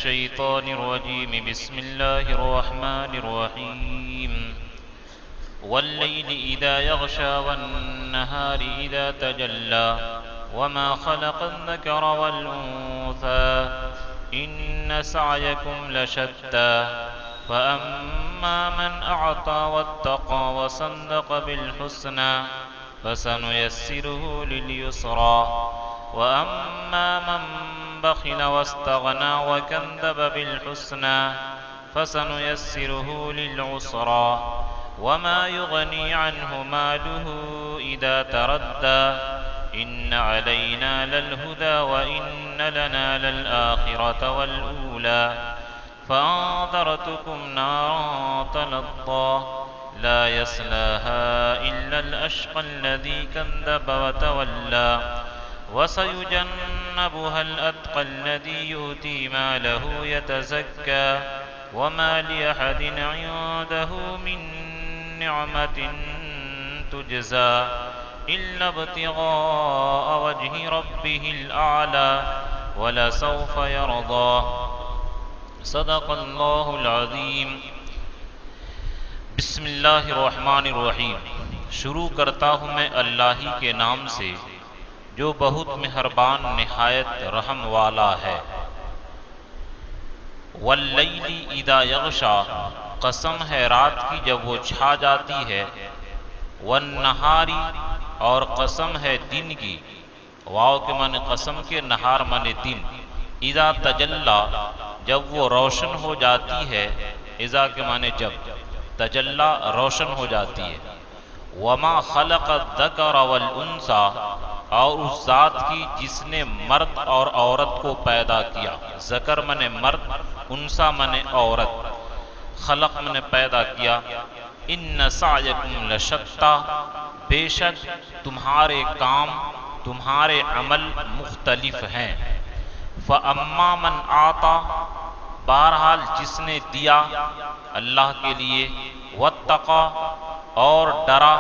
الشيطان الرجيم. بسم الله الرحمن الرحيم. والليل إذا يغشى والنهار إذا تجلى وما خلق الذكر والأنثى إن سعيكم لشتى فأما من أعطى واتقى وصدق بالحسنى فسنيسره لليسرى وأما من بخل واستغنى وكذب بالحسنى فسنيسره للعسرى وما يغني عنه ماله إذا تردى إن علينا للهدى وإن لنا للآخرة والأولى فأنذرتكم نارا تلظى لا يصلاها إلا الأشقى الذي كذب وتولى وسيجنبها الأتقى الذي يؤتي ماله يتزكى وما لأحد عنده من نعمة تجزى إلا ابتغاء وجه ربه الأعلى ولسوف يرضى. صدق اللہ العظیم. بسم اللہ الرحمن الرحیم. شروع کرتا ہوں میں اللہ ہی کے نام سے جو بہت مہربان نہایت رحم والا ہے. واللیل اذا یغشا، قسم ہے رات کی جب وہ چھا جاتی ہے. والنہاری، اور قسم ہے دن کی. واو کے معنی قسم کے، نہار معنی دن. اذا تجلا، جب وہ روشن ہو جاتی ہے. اذا کے معنی جب، تجلا روشن ہو جاتی ہے. وما خلق الذکر والانثى، اور اس ذات کی جس نے مرد اور عورت کو پیدا کیا. ذکر منے مرد، انثى منے عورت، خلق منے پیدا کیا. ان سعیکم لشتی، بے شک تمہارے کام، تمہارے عمل مختلف ہیں. فَأَمَّا مَنْ آتا، بہرحال جس نے دیا اللہ کے لیے. وَاتَّقَى، اور ڈرا.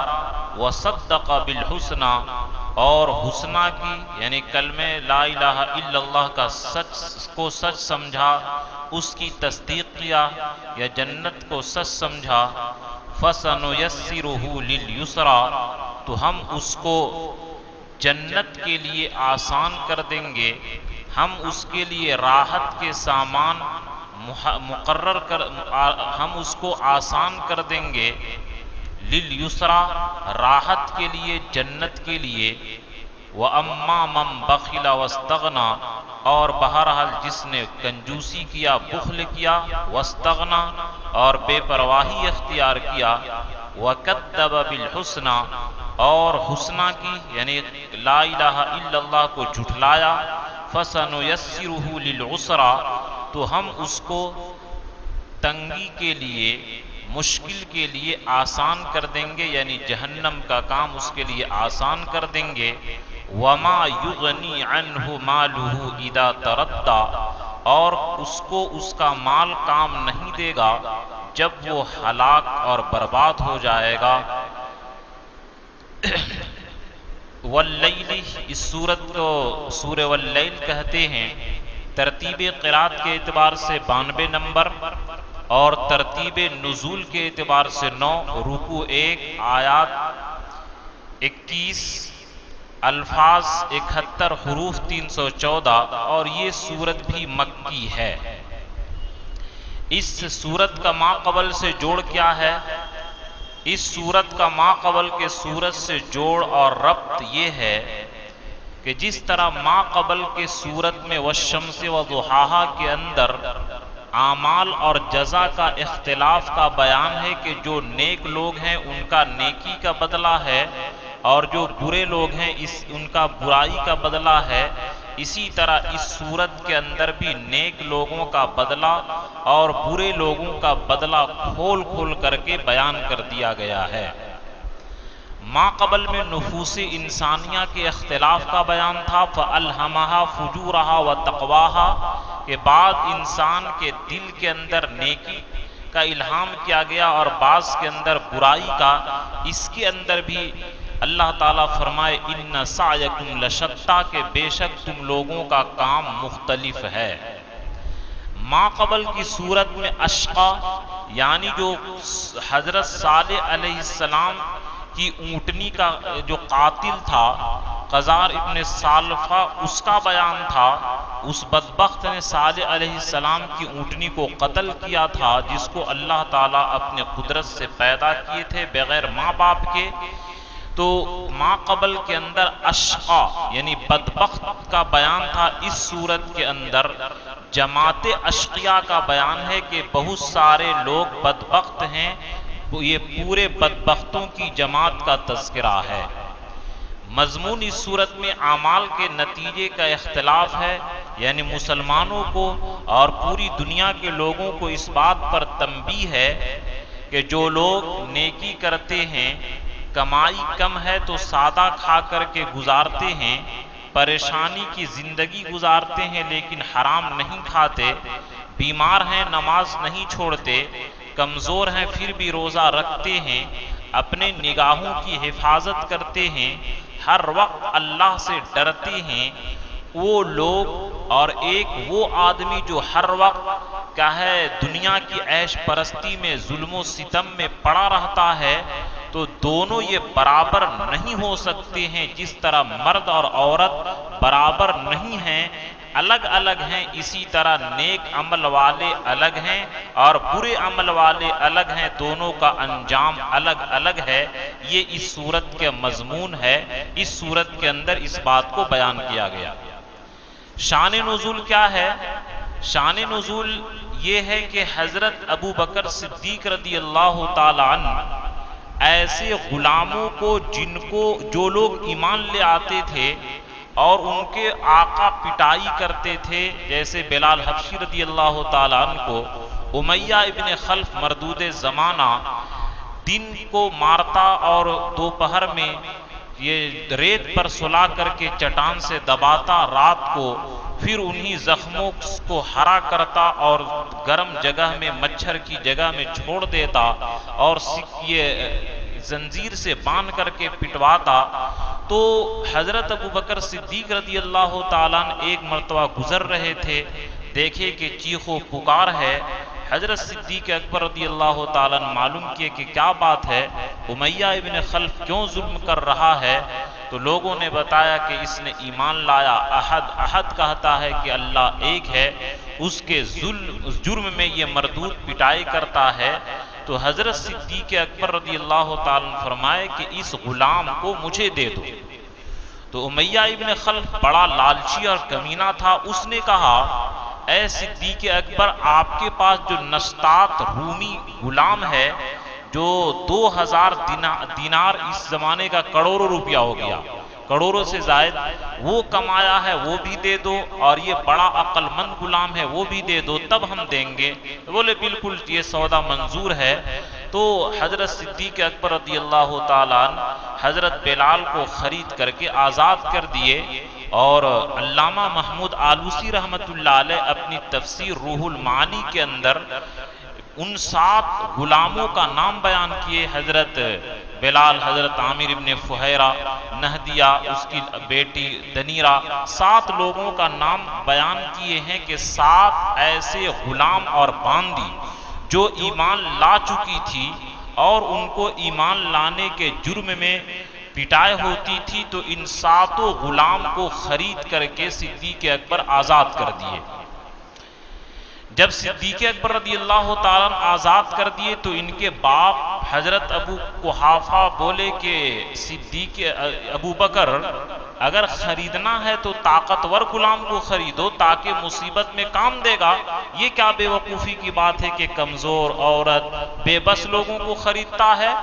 وَصَدَّقَ بِالْحُسْنَى، اور حسنہ کی یعنی کلمہ لا الہ الا اللہ کا سچ کو سچ سمجھا، اس کی تصدیق کیا یا جنت کو سچ سمجھا. فَسَنُيَسِّرُهُ لِلْيُسْرَى، تو ہم اس کو جنت کے لیے آسان کر دیں گے. ہم اس کے لیے راحت کے سامان مقرر کر، ہم اس کو آسان کر دیں گے. لِلْيُسْرَى، راحت کے لیے، جنت کے لیے. وَأَمَّا مَنْ بَخِلَ وَاسْتَغْنَى، اور بہرحال جس نے کنجوسی کیا، بخل کیا. وَاسْتَغْنَى، اور بے پرواہی اختیار کیا. وَكَذَّبَ بِالْحُسْنَى، اور حسنہ کی یعنی لا الہ الا اللہ کو جھٹلایا. فَسَنُيَسِّرُهُ لِلْعُسْرَى، تو ہم اس کو تنگی کے لیے، مشکل کے لیے آسان کر دیں گے، یعنی جہنم کا کام اس کے لیے آسان کر دیں گے. وَمَا يُغْنِي عَنْهُ مَالُهُ إِذَا تَرَدَّى، اور اس کو اس کا مال کام نہیں دے گا جب وہ ہلاک اور برباد ہو جائے گا. واللیل، اس سورت کو سورہ واللیل کہتے ہیں. ترتیب قرات کے اعتبار سے 92 نمبر اور ترتیب نزول کے اعتبار سے 9. رکوع 1، آیات 21، الفاظ 71، حروف 314. اور یہ سورت بھی مکی ہے. اس سورت کا ماقبل سے جوڑ کیا ہے؟ اس سورت کا ماقبل کے سورت سے جوڑ اور ربط یہ ہے کہ جس طرح ماقبل کے سورت میں والشمس وضحاہا کے اندر اعمال اور جزا کا اختلاف کا بیان ہے کہ جو نیک لوگ ہیں ان کا نیکی کا بدلہ ہے اور جو برے لوگ ہیں ان کا برائی کا بدلہ ہے. اسی طرح اس سورت کے اندر بھی نیک لوگوں کا بدلہ اور برے لوگوں کا بدلہ کھول کھول کر کے بیان کر دیا گیا ہے. ماقبل میں نفوس انسانیہ کے اختلاف کا بیان تھا. فَأَلْهَمَهَا فُجُورَهَا وَتَقْوَاهَا، کہ بعد انسان کے دل کے اندر نیکی کا الہام کیا گیا اور بعض کے اندر برائی کا. اس کے اندر بھی اللہ تعالیٰ فرمائے ان سعیکم لشتی، کہ بے شک تم لوگوں کا کام مختلف ہے. ما قبل کی صورت میں اشقا یعنی جو حضرت صالح علیہ السلام کی اونٹنی کا جو قاتل تھا قزار ابن سالفہ، اس کا بیان تھا۔ اس بدبخت نے صالح علیہ السلام کی اونٹنی کو قتل کیا تھا، جس کو اللہ تعالیٰ اپنے قدرت سے پیدا کیے تھے بغیر ماں باپ کے۔ تو ما قبل کے اندر اشقا یعنی بدبخت کا بیان تھا، اس صورت کے اندر جماعت اشقیاء کا بیان ہے کہ بہت سارے لوگ بدبخت ہیں، یہ پورے بدبختوں کی جماعت کا تذکرہ ہے۔ مضمون اس صورت میں اعمال کے نتیجے کا اختلاف ہے، یعنی مسلمانوں کو اور پوری دنیا کے لوگوں کو اس بات پر تنبیہ ہے کہ جو لوگ نیکی کرتے ہیں، کمائی کم ہے تو سادہ کھا کر کے گزارتے ہیں، پریشانی کی زندگی گزارتے ہیں لیکن حرام نہیں کھاتے، بیمار ہیں نماز نہیں چھوڑتے، کمزور ہیں پھر بھی روزہ رکھتے ہیں، اپنے نگاہوں کی حفاظت کرتے ہیں، ہر وقت اللہ سے ڈرتے ہیں، وہ لوگ اور ایک وہ آدمی جو ہر وقت کیا ہے دنیا کی عیش پرستی میں ظلم و ستم میں پڑا رہتا ہے، تو دونوں یہ برابر نہیں ہو سکتے ہیں۔ جس طرح مرد اور عورت برابر نہیں ہیں، الگ الگ ہیں، اسی طرح نیک عمل والے الگ ہیں اور برے عمل والے الگ ہیں، دونوں کا انجام الگ الگ ہے۔ یہ اس صورت کے مضمون ہے، اس صورت کے اندر اس بات کو بیان کیا گیا۔ شان نزول کیا ہے؟ شان نزول یہ ہے کہ حضرت ابو بکر صدیق رضی اللہ تعالی عنہ ایسے غلاموں کو جو لوگ ایمان لے آتے تھے اور ان کے آقا پٹائی کرتے تھے، جیسے بلال حبشی رضی اللہ تعالیٰ عنہ کو امیہ ابن خلف مردود زمانہ دن کو مارتا اور دوپہر میں یہ ریت پر سلا کر کے چٹان سے دباتا، رات کو پھر انہی زخموں کو ہرا کرتا اور گرم جگہ میں مچھر کی جگہ میں چھوڑ دیتا اور یہ زنجیر سے باندھ کر کے پٹواتا۔ تو حضرت ابو بکر صدیق رضی اللہ تعالیٰ عنہ ایک مرتبہ گزر رہے تھے، دیکھے کہ چیخ و پکار ہے، حضرت صدیق اکبر رضی اللہ تعالیٰ عنہ معلوم کیے کہ کیا بات ہے، امیہ ابن خلف کیوں ظلم کر رہا ہے؟ تو لوگوں نے بتایا کہ اس نے ایمان لایا، احد احد کہتا ہے کہ اللہ ایک ہے، اس کے جرم میں یہ مردود پٹائی کرتا ہے۔ تو حضرت صدیق اکبر رضی اللہ تعالیٰ عنہ فرمائے کہ اس غلام کو مجھے دے دو۔ تو امیہ ابن خلف بڑا لالچی اور کمینہ تھا، اس نے کہا اے صدیق اکبر، آپ کے پاس جو نشطات رومی غلام ہے جو 2000 دینار اس زمانے کا کروڑوں روپیہ ہو گیا، کروڑوں سے زائد، وہ کمایا ہے وہ بھی دے دو، اور یہ بڑا عقل مند غلام ہے وہ بھی دے دو، تب ہم دیں گے۔ بولے بالکل یہ سودا منظور ہے۔ تو حضرت صدیق اکبر رضی اللہ تعالیٰ عنہ حضرت بلال کو خرید کر کے آزاد کر دیے، اور علامہ محمود آلوسی رحمۃ اللہ علیہ اپنی تفسیر روح المعانی کے اندر ان 7 غلاموں کا نام بیان کیے، حضرت بلال، حضرت عامر ابن فہیرہ، نہدیہ اس کی بیٹی دنیرہ، 7 لوگوں کا نام بیان کیے ہیں کہ 7 ایسے غلام اور باندی جو ایمان لا چکی تھی اور ان کو ایمان لانے کے جرم میں پٹائی ہوتی تھی، تو ان 7 غلام کو خرید کر کے صدیق اکبر آزاد کر دیے۔ جب صدیق اکبر رضی اللہ تعالیٰ عنہ آزاد کر دیے تو ان کے باپ حضرت ابو قحافہ بولے کہ صدیق ابو بکر اگر خریدنا ہے تو طاقتور غلام کو خریدو تاکہ مصیبت میں کام دے گا، یہ کیا بے وقوفی کی بات ہے کہ کمزور عورت بے بس لوگوں کو خریدتا ہے؟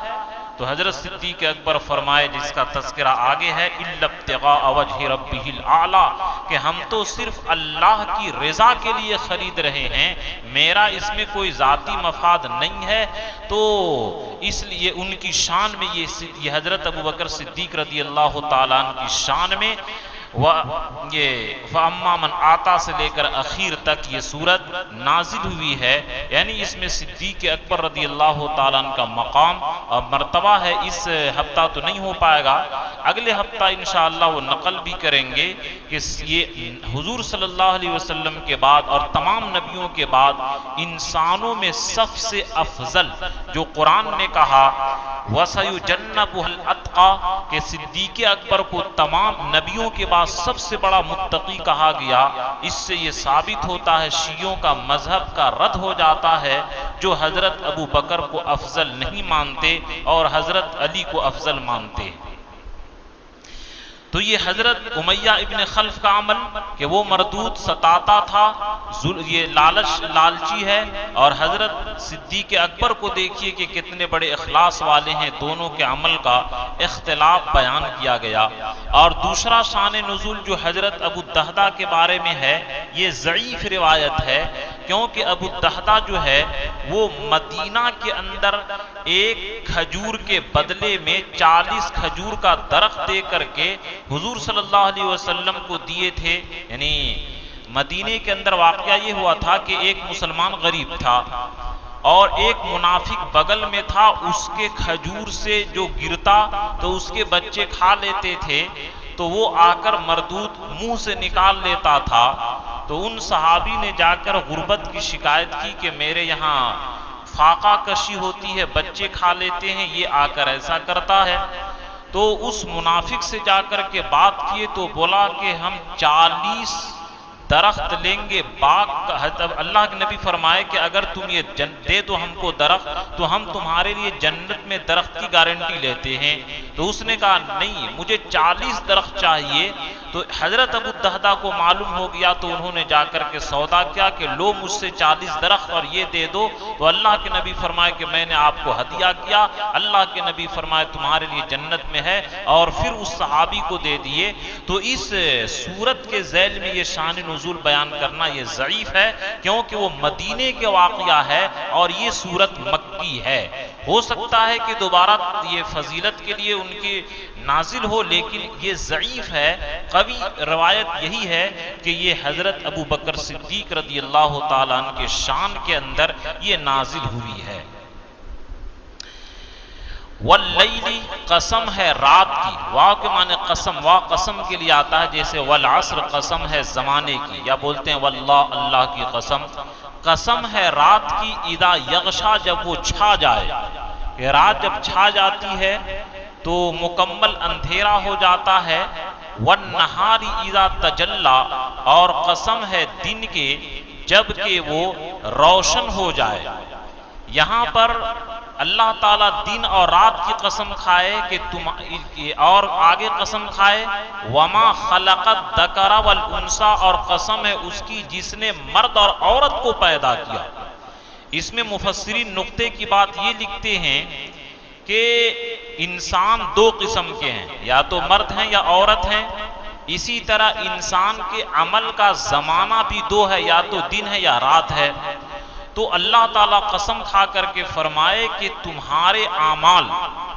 تو حضرت صدیق اکبر فرمائے جس کا تذکرہ آگے ہے، اِلَّا ابْتِغَاءَ وَجْهِ رَبِّهِ الْأَعْلَىٰ، کہ ہم تو صرف اللہ کی رضا کے لیے خرید رہے ہیں، میرا اس میں کوئی ذاتی مفاد نہیں ہے۔ تو اس لیے ان کی شان میں یہ حضرت ابو بکر صدیق رضی اللہ تعالیٰ عنہ کی شان میں یہ فَأَمَّا مَنْ آتا سے لے کر اخیر تک یہ صورت نازل ہوئی ہے، یعنی اس میں صدیق اکبر رضی اللہ تعالیٰ عنہ کا مقام اور مرتبہ ہے۔ اس ہفتہ تو نہیں ہو پائے گا، اگلے ہفتہ انشاءاللہ وہ نقل بھی کریں گے کہ یہ حضور صلی اللہ علیہ وسلم کے بعد اور تمام نبیوں کے بعد انسانوں میں سب سے افضل جو قرآن نے کہا وَسَيُجَنَّبُهَا الْأَتْقَى کہ صدیق اکبر کو تمام نبیوں کے بعد سب سے بڑا متقی کہا گیا، اس سے یہ ثابت ہوتا ہے شیعوں کا مذہب کا رد ہو جاتا ہے جو حضرت ابو بکر کو افضل نہیں مانتے اور حضرت علی کو افضل مانتے۔ تو یہ حضرت امیہ ابن خلف کا عمل کہ وہ مردود ستاتا تھا، یہ لالچی ہے، اور حضرت صدیق اکبر کو دیکھیے کہ کتنے بڑے اخلاص والے ہیں، دونوں کے عمل کا اختلاف بیان کیا گیا۔ اور دوسرا شان نزول جو حضرت ابو الدہدہ کے بارے میں ہے یہ ضعیف روایت ہے، کیونکہ ابو الدہدہ جو ہے وہ مدینہ کے اندر ایک کھجور کے بدلے میں 40 کھجور کا درخت دے کر کے حضور صلی اللہ علیہ وسلم کو دیے تھے۔ یعنی مدینے کے اندر واقعہ یہ ہوا تھا کہ ایک مسلمان غریب تھا اور ایک منافق بغل میں تھا، اس کے کھجور سے جو گرتا تو اس کے بچے کھا لیتے تھے، تو وہ آ کر مردود منہ سے نکال لیتا تھا۔ تو ان صحابی نے جا کر غربت کی شکایت کی کہ میرے یہاں فاقہ کشی ہوتی ہے، بچے کھا لیتے ہیں، یہ آ کر ایسا کرتا ہے۔ تو اس منافق سے جا کر کے بات کیے تو بولا کہ ہم 40 درخت لیں گے باغ کا۔ اللہ کے نبی فرمائے کہ اگر تم یہ دے دو ہم کو درخت تو ہم تمہارے لیے جنت میں درخت کی گارنٹی لیتے ہیں۔ تو اس نے کہا نہیں، مجھے 40 درخت چاہیے۔ تو حضرت ابو الدہدہ کو معلوم ہو گیا تو انہوں نے جا کر کے سودا کیا کہ لو مجھ سے 40 درخت اور یہ دے دو۔ تو اللہ کے نبی فرمائے کہ میں نے آپ کو ہدیہ کیا، اللہ کے نبی فرمائے تمہارے لیے جنت میں ہے، اور پھر اس صحابی کو دے دیے۔ تو اس صورت کے ذیل میں یہ شان نزول بیان کرنا یہ ضعیف ہے، کیونکہ وہ مدینے کے واقعہ ہے اور یہ صورت مکی ہے۔ ہو سکتا ہے کہ دوبارہ یہ فضیلت کے لیے ان کی نازل ہو، لیکن یہ ضعیف ہے۔ قوی روایت یہی ہے کہ یہ حضرت ابو بکر صدیق رضی اللہ تعالیٰ عنہ کے شان کے اندر یہ نازل ہوئی ہے۔ واللیل قسم ہے رات کی، واو کے معنی قسم، واو قسم کے لیے آتا ہے، جیسے والعصر قسم ہے زمانے کی، یا بولتے ہیں واللہ اللہ کی قسم، قسم ہے رات کی اذا یغشا جب وہ چھا جائے، کہ رات جب چھا جاتی ہے تو مکمل اندھیرا ہو جاتا ہے۔ والنہار اذا تجلی، اور قسم ہے دن کے جب کہ وہ روشن ہو جائے۔ یہاں پر اللہ تعالیٰ دن اور رات کی قسم کھائے کہ تم، اور آگے قسم کھائے وما خلقت الذکر والانثی، اور قسم ہے اس کی جس نے مرد اور عورت کو پیدا کیا۔ اس میں مفسرین نقطے کی بات یہ لکھتے ہیں کہ انسان دو قسم کے ہیں، یا تو مرد ہیں یا عورت ہیں۔ اسی طرح انسان کے عمل کا زمانہ بھی دو ہے، یا تو دن ہے یا رات ہے۔ تو اللہ تعالیٰ قسم کھا کر کے فرمائے کہ تمہارے اعمال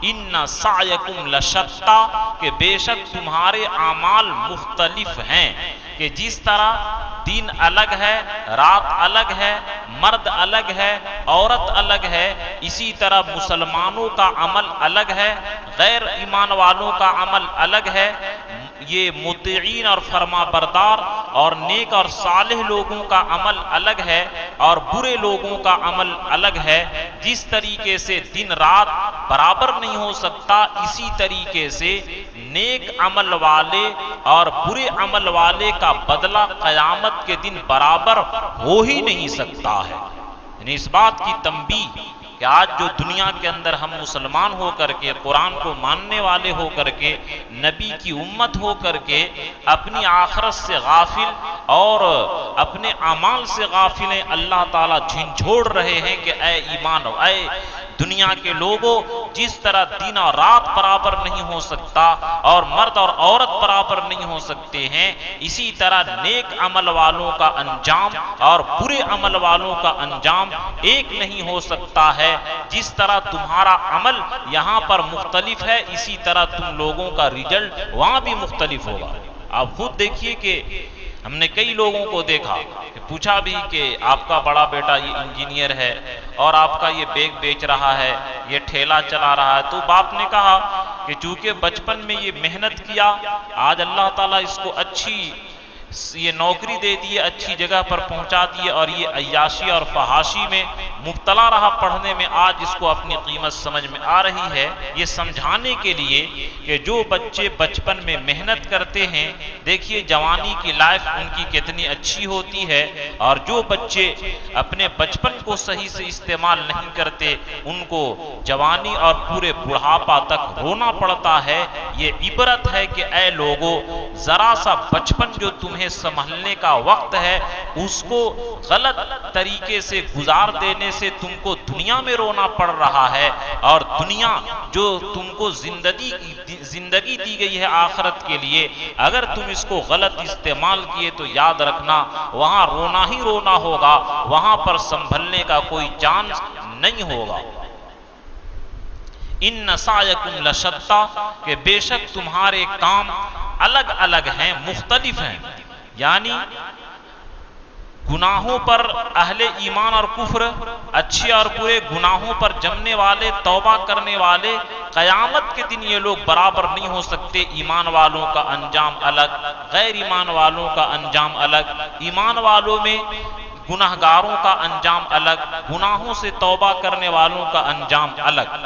ان سعیکم لشتی، کہ بے شک تمہارے اعمال مختلف ہیں، کہ جس طرح دن الگ ہے، رات الگ ہے، مرد الگ ہے، عورت الگ ہے، اسی طرح مسلمانوں کا عمل الگ ہے، غیر ایمان والوں کا عمل الگ ہے۔ یہ مطیعین اور فرما بردار اور نیک اور صالح لوگوں کا عمل الگ ہے، اور برے لوگوں کا عمل الگ ہے۔ جس طریقے سے دن رات برابر نہیں ہو سکتا، اسی طریقے سے نیک عمل والے اور برے عمل والے کا بدلہ قیامت کے دن برابر ہو ہی نہیں سکتا ہے۔ یعنی اس بات کی تنبیہ کہ آج جو دنیا کے اندر ہم مسلمان ہو کر کے، قرآن کو ماننے والے ہو کر کے، نبی کی امت ہو کر کے اپنی آخرت سے غافل اور اپنے اعمال سے غافل ہیں، اللہ تعالیٰ جھنجھوڑ رہے ہیں کہ اے ایمان، اے دنیا کے لوگوں، جس طرح دن اور رات برابر نہیں ہو سکتا اور مرد اور عورت برابر نہیں ہو سکتے ہیں، اسی طرح نیک عمل والوں کا انجام اور برے عمل والوں کا انجام ایک نہیں ہو سکتا ہے۔ جس طرح تمہارا عمل یہاں پر مختلف ہے، اسی طرح تم لوگوں کا ریزلٹ وہاں بھی مختلف ہوگا۔ آپ خود دیکھیے کہ ہم نے کئی لوگوں کو دیکھا کہ پوچھا بھی کہ آپ کا بڑا بیٹا یہ انجینئر ہے اور آپ کا یہ بیگ بیچ رہا ہے، یہ ٹھیلا چلا رہا ہے، تو باپ نے کہا کہ کہ چونکہ بچپن میں یہ محنت کیا، آج اللہ تعالیٰ اس کو اچھی یہ نوکری دے دی ہے، اچھی جگہ پر پہنچا دی ہے، اور یہ عیاشی اور فحاشی میں مبتلا رہا پڑھنے میں، آج اس کو اپنی قیمت سمجھ میں آ رہی ہے۔ یہ سمجھانے کے لیے کہ جو بچے بچپن میں محنت کرتے ہیں، دیکھیے جوانی کی لائف ان کی کتنی اچھی ہوتی ہے، اور جو بچے اپنے بچپن کو صحیح سے استعمال نہیں کرتے، ان کو جوانی اور پورے بڑھاپا تک رونا پڑتا ہے۔ یہ عبرت ہے کہ اے لوگو، ذرا سا بچپن جو تمہیں سنبھلنے کا وقت ہے، اس کو غلط طریقے سے گزار دینے سے تم کو دنیا میں رونا پڑ رہا ہے، اور دنیا جو تم کو زندگی دی گئی ہے آخرت کے لیے، اگر تم اس کو غلط استعمال کیے تو یاد رکھنا وہاں رونا ہی رونا ہوگا، وہاں پر سنبھلنے کا کوئی چانس نہیں ہوگا۔ ان سعیکم لشتی، کہ بے شک تمہارے کام الگ الگ ہیں، مختلف ہیں، یعنی گناہوں پر اہل ایمان اور کفر، اچھے اور برے گناہوں پر جمنے والے، توبہ کرنے والے، قیامت کے دن یہ لوگ برابر نہیں ہو سکتے۔ ایمان والوں کا انجام الگ، غیر ایمان والوں کا انجام الگ، ایمان والوں میں گناہگاروں کا انجام الگ، گناہوں سے توبہ کرنے والوں کا انجام الگ۔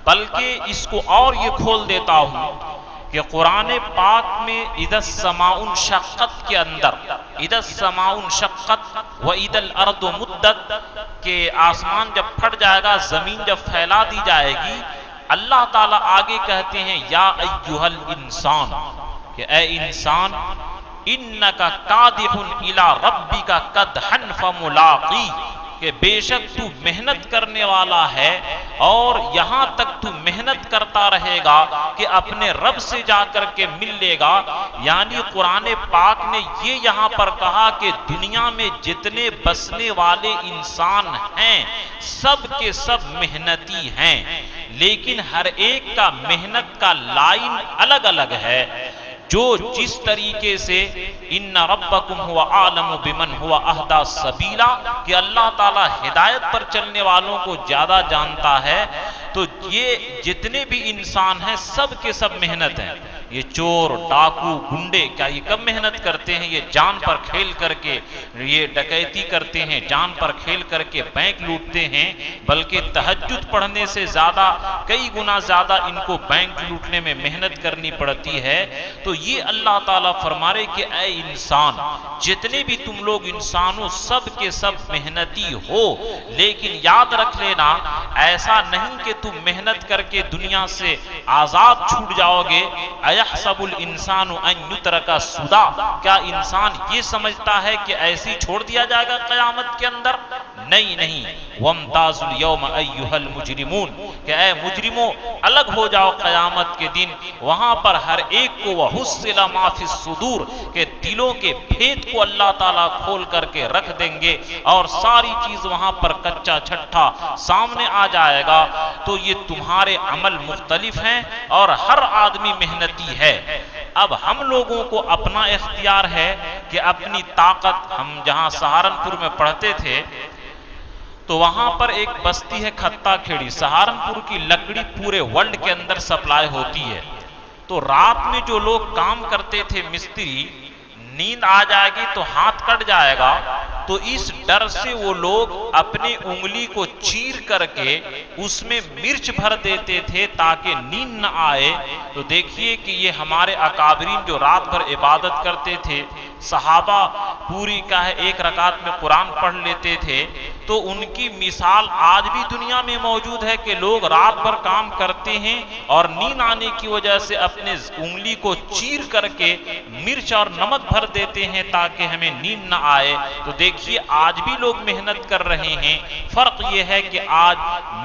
بلکہ اس کو اور یہ کھول دیتا ہوں کہ قرآن پاک میں اذا السماء انشقت کے اندر، اذا السماء انشقت واذا الارض مدت، کہ آسمان جب پھٹ جائے گا، زمین جب پھیلا دی جائے گی، اللہ تعالیٰ آگے کہتے ہیں یا ایھا الانسان، کہ اے انسان، انکا کادح الی ربک کدحا فملاقی، کہ بے شک تو محنت کرنے والا ہے، اور یہاں تک تو محنت کرتا رہے گا کہ اپنے رب سے جا کر کے مل لے گا۔ یعنی قرآن پاک نے یہ یہاں پر کہا کہ دنیا میں جتنے بسنے والے انسان ہیں، سب کے سب محنتی ہیں، لیکن ہر ایک کا محنت کا لائن الگ الگ ہے۔ جو جس طریقے سے ان ربکم هو اعلم بمن هو اهدی سبیلا، کہ اللہ تعالیٰ ہدایت پر چلنے والوں کو زیادہ جانتا ہے، تو یہ جتنے بھی انسان ہیں سب کے سب محنت ہیں۔ یہ چور، ڈاکو، گنڈے، کیا یہ کم محنت کرتے ہیں؟ یہ جان پر کھیل کر کے یہ ڈکیتی کرتے ہیں، جان پر کھیل کر کے بینک لوٹتے ہیں، بلکہ تہجد پڑھنے سے زیادہ، کئی گنا زیادہ ان کو بینک لوٹنے میں محنت کرنی پڑتی ہے۔ تو یہ اللہ تعالیٰ فرما رہے کہ اے انسان، جتنے بھی تم لوگ انسانوں، سب کے سب محنتی ہو، لیکن یاد رکھ لینا ایسا نہیں کہ تم محنت کر کے دنیا سے آزاد چھوٹ جاؤ گے۔ اَيَحْسَبُ الْإِنسَانُ أَن يُتْرَكَ سُدًى، کیا انسان یہ سمجھتا ہے کہ ایسی چھوڑ دیا جائے گا قیامت کے اندر؟ نہیں نہیں۔ وَامْتَازُوا الْيَوْمَ أَيُّهَا الْمُجْرِمُونَ، کہ اے مجرموں الگ ہو جاؤ قیامت کے دن، وہاں پر ہر ایک کو وَحُصِّلَ مَا فِي الصُّدُورِ، کہ دلوں کے بھید کو اللہ تعالیٰ کھول کر کے رکھ دیں گے، اور ساری چیز وہاں پر کچا چھٹا سامنے آ جائے گا۔ تو یہ تمہارے عمل مختلف ہیں، اور ہر آدمی محنتی ہے۔ اب ہم لوگوں کو اپنا اختیار ہے کہ اپنی طاقت، ہم جہاں سہارنپور میں پڑھتے تھے تو وہاں پر ایک بستی ہے کھتا کھیڑی، سہارنپور کی لکڑی پورے ورلڈ کے اندر سپلائی ہوتی ہے۔ تو رات میں جو لوگ کام کرتے تھے مستری، نیند آ جائے گی تو ہاتھ کٹ جائے گا، تو اس ڈر سے وہ لوگ اپنی انگلی کو چیر کر کے اس میں مرچ بھر دیتے تھے تاکہ نیند نہ آئے۔ تو دیکھیے کہ یہ ہمارے اکابرین جو رات بھر عبادت کرتے تھے، صحابہ پوری کا ہے ایک رکعت میں قرآن پڑھ لیتے تھے، تو ان کی مثال آج بھی دنیا میں موجود ہے کہ لوگ رات بھر کام کرتے ہیں اور نیند آنے کی وجہ سے اپنے انگلی کو چیر کر کے مرچ اور نمک بھر دیتے ہیں تاکہ ہمیں نیند نہ آئے۔ تو دیکھیے آج بھی لوگ محنت کر رہے ہیں، فرق یہ ہے کہ آج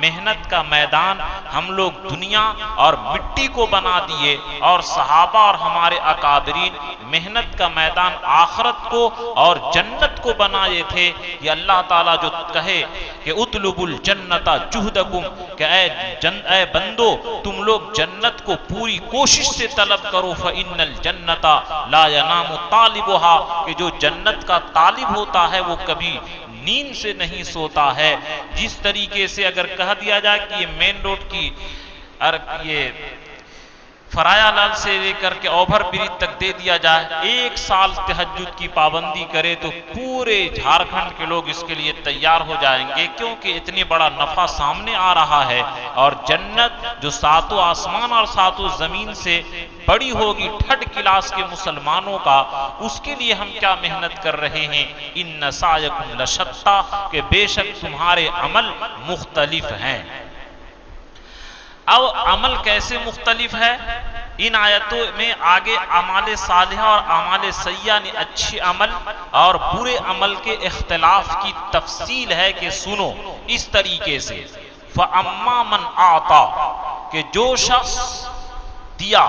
محنت کا میدان ہم لوگ دنیا اور مٹی کو بنا دیے، اور صحابہ اور ہمارے اکابرین محنت کا میدان آخرت کو اور جنت کو بنائے تھے۔ یہ اللہ تعالیٰ جو کہے کہ اطلبوا الجنت جہدکم، کہ اے بندو تم لوگ جنت کو پوری کوشش سے طلب کرو، فإن الجنت لا ينام طالبها، کہ جو جنت کا طالب ہوتا ہے وہ کبھی نیند سے نہیں سوتا ہے۔ جس طریقے سے اگر کہہ دیا جائے کہ یہ مین روڈ کی یہ فرایا لال سے لے کر کے اوبھر برج تک دے دیا جائے، 1 سال تہجد کی پابندی کرے تو پورے جھارکھنڈ کے لوگ اس کے لیے تیار ہو جائیں گے، کیونکہ اتنی بڑا نفع سامنے آ رہا ہے۔ اور جنت جو 7 آسمان اور 7 زمین سے بڑی ہوگی، 3rd کلاس کے مسلمانوں کا، اس کے لیے ہم کیا محنت کر رہے ہیں؟ ان سعیکم لشتی، کہ بے شک تمہارے عمل مختلف ہیں۔ اب عمل کیسے مختلف ہے؟ ان آیتوں میں آگے اعمال صالحہ اور اعمال سیئہ یعنی اچھے عمل اور برے عمل کے اختلاف کی تفصیل ہے کہ سنو اس طریقے سے۔ فَأَمَّا مَنْ آتا، کہ جو شخص دیا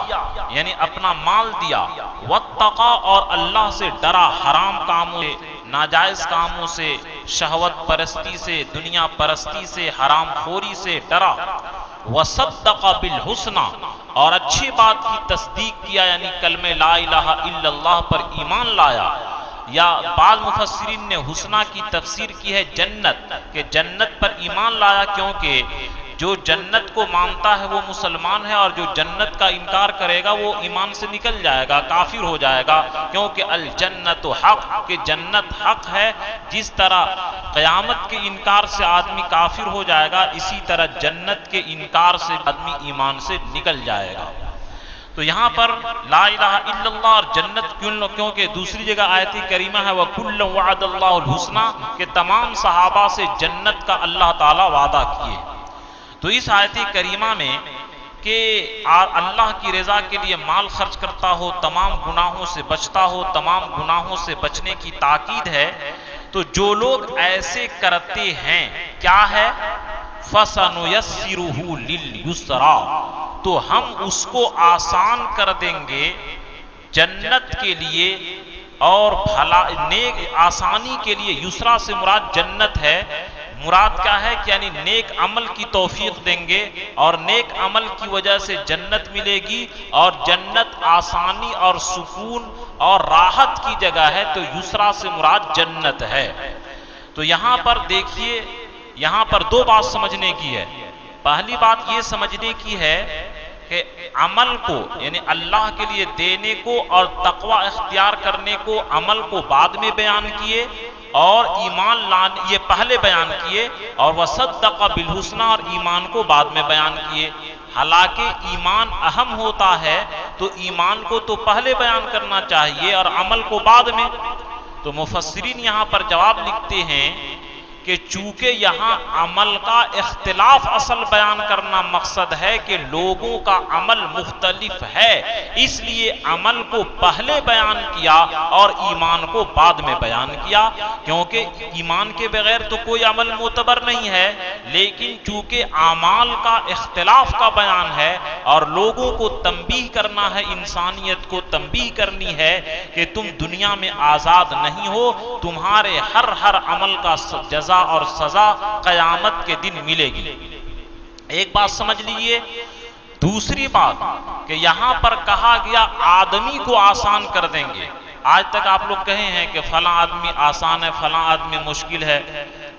یعنی اپنا مال دیا، وَاتَّقَى، اور اللہ سے ڈرا، حرام کاموں سے، ناجائز کاموں سے، شہوت پرستی سے، دنیا پرستی سے، حرام خوری سے ڈرا، وَصَدَّقَ بِالْحُسْنَى، اور اچھی بات کی تصدیق کیا یعنی کلمہ لا الہ الا اللہ پر ایمان لایا۔ یا بعض مفسرین نے حسنہ کی تفسیر کی ہے جنت، کہ جنت پر ایمان لایا، کیونکہ جو جنت کو مانتا ہے وہ مسلمان ہے، اور جو جنت کا انکار کرے گا وہ ایمان سے نکل جائے گا، کافر ہو جائے گا، کیونکہ الجنت حق، کہ جنت حق ہے۔ جس طرح قیامت کے انکار سے آدمی کافر ہو جائے گا، اسی طرح جنت کے انکار سے آدمی ایمان سے نکل جائے گا۔ تو یہاں پر لا الہ الا اللہ اور جنت کیونکہ دوسری جگہ آیت کریمہ ہے وَكُلًّا وَعَدَ اللَّهُ الْحُسْنَى، کہ تمام صحابہ سے جنت کا اللہ تعالیٰ وعدہ کیے۔ تو اس آیت کریمہ میں کہ اللہ کی رضا کے لیے مال خرچ کرتا ہو، تمام گناہوں سے بچتا ہو، تمام گناہوں سے بچنے کی تاکید ہے۔ تو جو لوگ ایسے کرتے ہیں کیا ہے؟ فَسَنُيَسِّرُهُ لِلْيُسْرَى، تو ہم اس کو آسان کر دیں گے جنت کے لیے اور نیک آسانی کے لیے۔ یسرا سے مراد جنت ہے، مراد کیا ہے کہ یعنی نیک عمل کی توفیق دیں گے، اور نیک عمل کی وجہ سے جنت ملے گی، اور جنت آسانی اور سکون اور راحت کی جگہ ہے، تو یسرا سے مراد جنت ہے۔ تو یہاں پر دیکھیے، یہاں پر 2 بات سمجھنے کی ہے۔ پہلی بات یہ سمجھنے کی ہے کہ عمل کو یعنی اللہ کے لیے دینے کو اور تقوی اختیار کرنے کو، عمل کو بعد میں بیان کیے، اور ایمان لانے یہ پہلے بیان کیے، اور وَصَدَّقَ بِالْحُسْنَى، اور ایمان کو بعد میں بیان کیے۔ حالانکہ ایمان اہم ہوتا ہے تو ایمان کو تو پہلے بیان کرنا چاہیے اور عمل کو بعد میں۔ تو مفسرین یہاں پر جواب لکھتے ہیں کہ چونکہ یہاں عمل کا اختلاف اصل بیان کرنا مقصد ہے کہ لوگوں کا عمل مختلف ہے، اس لیے عمل کو پہلے بیان کیا اور ایمان کو بعد میں بیان کیا، کیونکہ ایمان کے بغیر تو کوئی عمل معتبر نہیں ہے۔ لیکن چونکہ اعمال کا اختلاف کا بیان ہے اور لوگوں کو تنبیہ کرنا ہے، انسانیت کو تنبیہ کرنی ہے کہ تم دنیا میں آزاد نہیں ہو، تمہارے ہر عمل کا جزا اور سزا قیامت کے دن ملے گی۔ ایک بات سمجھ لیجئے۔ دوسری بات کہ یہاں پر کہا گیا آدمی کو آسان کر دیں گے۔ آج تک آپ لوگ کہے ہیں کہ فلاں آدمی آسان ہے، فلاں آدمی مشکل ہے۔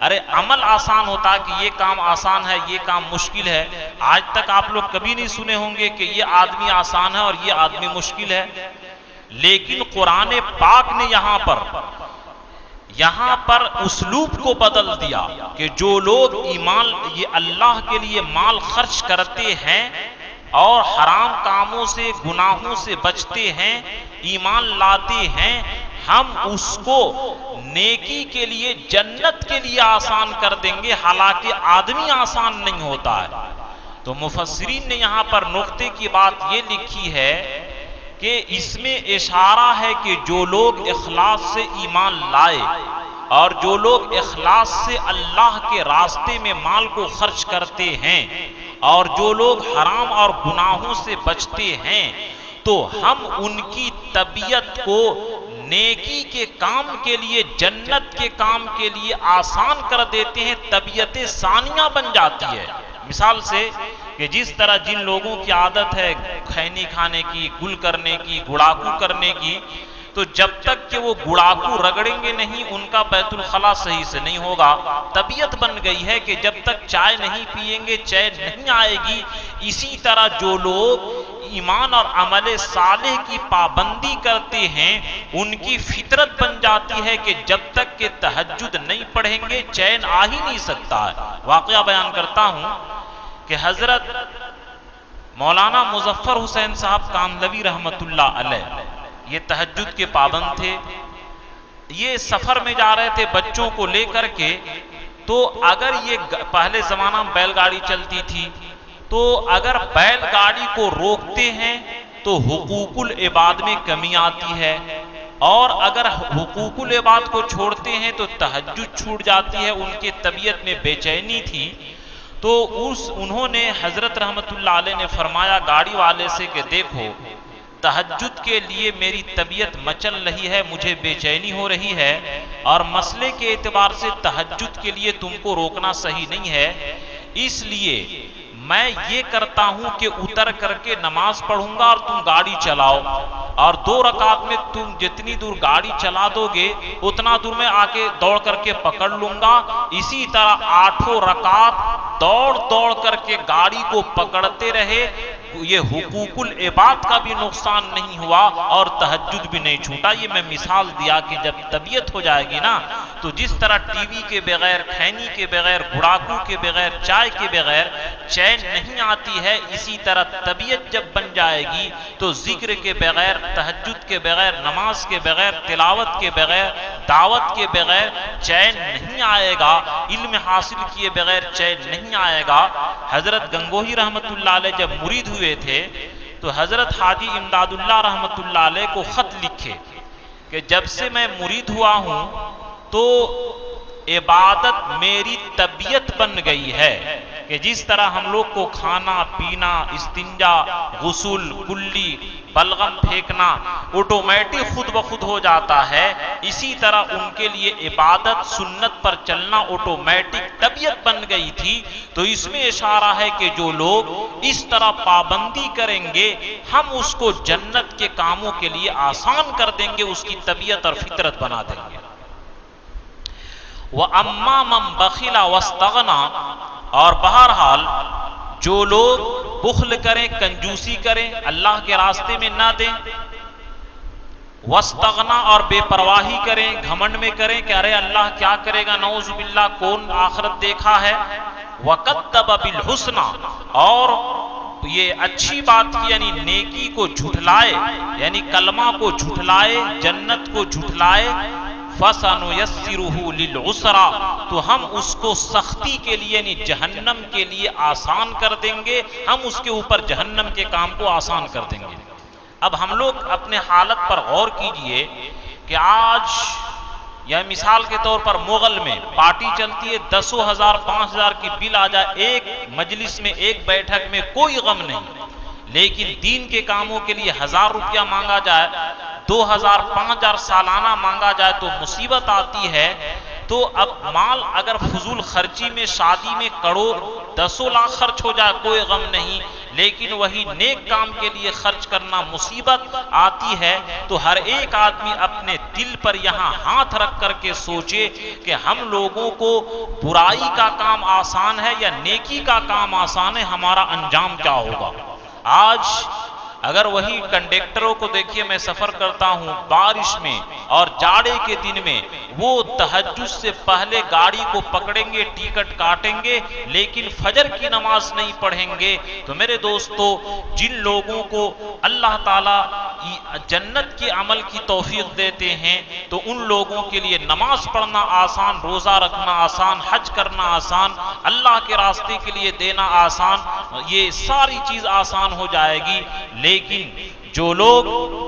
ارے عمل آسان ہوتا کہ یہ کام آسان ہے، یہ کام مشکل ہے۔ آج تک آپ لوگ کبھی نہیں سنے ہوں گے کہ یہ آدمی آسان ہے اور یہ آدمی مشکل ہے۔ لیکن قرآن پاک نے یہاں پر اسلوب کو بدل دیا کہ جو لوگ ایمان یہ اللہ کے لیے مال خرچ کرتے ہیں اور حرام کاموں سے گناہوں سے بچتے ہیں، ایمان لاتے ہیں، ہم اس کو نیکی کے لیے جنت کے لیے آسان کر دیں گے، حالانکہ آدمی آسان نہیں ہوتا ہے۔ تو مفسرین نے یہاں پر نقطے کی بات یہ لکھی ہے کہ اس میں اشارہ ہے کہ جو لوگ اخلاص سے ایمان لائے اور جو لوگ اخلاص سے اللہ کے راستے میں مال کو خرچ کرتے ہیں اور جو لوگ حرام اور گناہوں سے بچتے ہیں، تو ہم ان کی طبیعت کو نیکی کے کام کے لیے، جنت کے کام کے لیے آسان کر دیتے ہیں، طبیعت ثانیہ بن جاتی ہے۔ مثال سے کہ جس طرح جن لوگوں کی عادت ہے کھینی کھانے کی، گل کرنے کی، گڑاکو کرنے کی، تو جب تک کہ وہ گڑاکو رگڑیں گے نہیں ان کا بیت الخلا صحیح سے نہیں ہوگا۔ طبیعت بن گئی ہے کہ جب تک چائے نہیں پئیں گے چین نہیں آئے گی۔ اسی طرح جو لوگ ایمان اور عمل صالح کی پابندی کرتے ہیں ان کی فطرت بن جاتی ہے کہ جب تک کہ تہجد نہیں پڑھیں گے چین آ ہی نہیں سکتا ہے۔ واقعہ بیان کرتا ہوں کہ حضرت مولانا مظفر حسین صاحب کاندھلوی رحمت اللہ علیہ یہ تہجد کے پابند تھے۔ یہ سفر میں جا رہے تھے بچوں کو لے کر کے، تو اگر یہ پہلے زمانہ میں بیل گاڑی چلتی تھی، تو اگر بیل گاڑی کو روکتے ہیں تو حقوق العباد میں کمی آتی ہے، اور اگر حقوق العباد کو چھوڑتے ہیں تو تہجد چھوٹ جاتی ہے۔ ان کی طبیعت میں بے چینی تھی، تو انہوں نے حضرت رحمت اللہ علیہ نے فرمایا گاڑی والے سے کہ دیکھو تہجد کے لیے میری طبیعت مچل رہی ہے، مجھے بے چینی ہو رہی ہے، اور مسئلے کے اعتبار سے تہجد کے لیے تم کو روکنا صحیح نہیں ہے، اس لیے میں یہ کرتا ہوں کہ اتر کر کے نماز پڑھوں گا اور تم گاڑی چلاؤ، اور 2 رکعت میں تم جتنی دور گاڑی چلا دو گے اتنا دور میں آ کے دوڑ کر کے پکڑ لوں گا۔ اسی طرح 8 رکعت دوڑ کر کے گاڑی کو پکڑتے رہے، یہ حقوق العباد کا بھی نقصان نہیں ہوا اور تہجد بھی نہیں چھوٹا۔ یہ میں مثال دیا کہ جب طبیعت ہو جائے گی نا، تو جس طرح ٹی وی کے بغیر، کھینی کے بغیر، بڑاکو کے بغیر، چائے کے بغیر چین نہیں آتی ہے، اسی طرح طبیعت جب بن جائے گی تو ذکر کے بغیر، تہجد کے بغیر، نماز کے بغیر، تلاوت کے بغیر، دعوت کے بغیر چین نہیں آئے گا، علم حاصل کیے بغیر چین نہیں آئے گا۔ حضرت گنگوہی رحمت اللہ علیہ جب مرید ہوئے تھے تو حضرت حاجی امداد اللہ رحمت اللہ علیہ کو خط لکھے کہ جب سے میں مرید ہوا ہوں تو عبادت میری طبیعت بن گئی ہے، کہ جس طرح ہم لوگ کو کھانا پینا، استنجا، غسل، کلی، بلغم پھینکنا آٹومیٹک خود بخود ہو جاتا ہے، اسی طرح ان کے لیے عبادت سنت پر چلنا آٹومیٹک طبیعت بن گئی تھی۔ تو اس میں اشارہ ہے کہ جو لوگ اس طرح پابندی کریں گے ہم اس کو جنت کے کاموں کے لیے آسان کر دیں گے، اس کی طبیعت اور فطرت بنا دیں گے۔ وَأَمَّا مَنْ بَخِلَ وَاسْتَغْنَى، اور بہرحال جو لوگ بخل کریں، کنجوسی کریں، اللہ کے راستے میں نہ دیں، وَاسْتَغْنَى، اور بے پرواہی کریں، گھمنڈ میں کریں کہ ارے اللہ کیا کرے گا، نعوذ باللہ کون آخرت دیکھا ہے، وَكَذَّبَ بِالْحُسْنَى، اور یہ اچھی بات کی یعنی نیکی کو جھٹلائے، یعنی کلمہ کو جھٹلائے، جنت کو جھٹلائے، فَسَنُيَسِّرُهُ لِلْعُسْرَى، تو ہم اس کو سختی کے لیے یعنی جہنم کے لیے آسان کر دیں گے، ہم اس کے اوپر جہنم کے کام کو آسان کر دیں گے۔ اب ہم لوگ اپنے حالت پر غور کیجئے کہ آج یا مثال کے طور پر مغل میں پارٹی چلتی ہے، 10,000 5,000 کی بل آ جائے، ایک مجلس میں، ایک بیٹھک میں، کوئی غم نہیں، لیکن دین کے کاموں کے لیے 1,000 روپیہ مانگا جائے، 2,000 5,000 سالانہ مانگا جائے تو مصیبت آتی ہے۔ تو اب مال اگر فضول خرچی میں، شادی میں کروڑ 10 لاکھ خرچ ہو جائے کوئی غم نہیں، لیکن وہی نیک کام کے لیے خرچ کرنا مصیبت آتی ہے۔ تو ہر ایک آدمی اپنے دل پر یہاں ہاتھ رکھ کر کے سوچے کہ ہم لوگوں کو برائی کا کام آسان ہے یا نیکی کا کام آسان ہے، ہمارا انجام کیا ہوگا۔ آج اگر وہی کنڈکٹروں کو دیکھیے، میں سفر کرتا ہوں بارش میں اور جاڑے کے دن میں، وہ تہجد سے پہلے گاڑی کو پکڑیں گے، ٹکٹ کاٹیں گے، لیکن فجر کی نماز نہیں پڑھیں گے۔ تو میرے دوستو، جن لوگوں کو اللہ تعالیٰ جنت کے عمل کی توفیق دیتے ہیں تو ان لوگوں کے لیے نماز پڑھنا آسان، روزہ رکھنا آسان، حج کرنا آسان، اللہ کے راستے کے لیے دینا آسان، یہ ساری چیز آسان ہو جائے گی۔ لیکن جو لوگ